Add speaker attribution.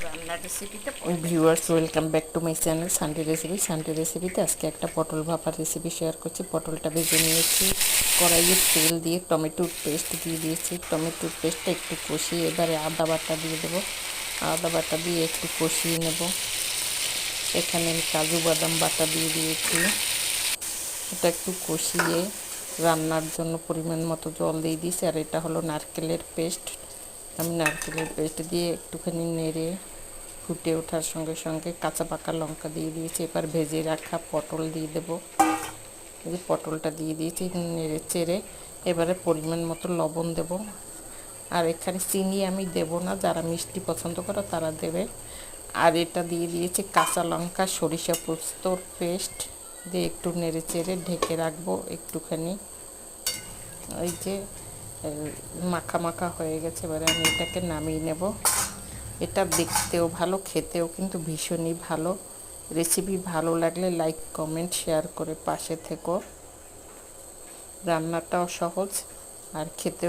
Speaker 1: রান্নার রেসিপিটা
Speaker 2: viewers, welcome back to my channel Sunday recipe. Sunday রেসিপিতে আজকে একটা পটল ভাপার রেসিপি শেয়ার করছি। পটলটা ভেজে নিয়েছি, কড়াইয়ে তেল দিয়ে টমেটোর পেস্ট দিয়ে দিয়েছি। টমেটোর পেস্টটা একটু কষিয়ে এবারে আদা বাটা দিয়ে দেবো। আদা বাটা দিয়ে একটু কষিয়ে নেব। এখানে আমি কাজু বাদাম বাটা দিয়ে দিয়েছি। এটা একটু কষিয়ে রান্নার জন্য পরিমাণ মতো জল দিয়ে দিয়েছি। আর এটা হলো নারকেলের পেস্ট। আমি নারকেলের পেস্ট দিয়ে একটুখানি নেড়ে ফুটে ওঠার সঙ্গে সঙ্গে কাঁচা পাকা লঙ্কা দিয়ে দিয়েছি। এবার ভেজে রাখা পটল দিয়ে দেবো। এই যে পটলটা দিয়ে দিয়েছি, নেড়ে চেড়ে এবারে পরিমাণ মতো লবণ দেব। আর এখানে চিনি আমি দেব না, যারা মিষ্টি পছন্দ করো তারা দেবে। আর এটা দিয়ে দিয়েছি কাঁচা লঙ্কা সরিষা পোস্তর পেস্ট দিয়ে একটু নেড়ে চেড়ে ঢেকে রাখবো একটুখানি। এই যে মাখা মাখা হয়ে গেছে, এবারে আমি এটাকে নামিয়ে নেব। এটা দেখতেও ভালো, খেতেও কিন্তু ভীষণই ভালো। রেসিপি ভালো লাগলে লাইক কমেন্ট শেয়ার করে পাশে থেকো। রান্নাটাও সহজ আর খেতেও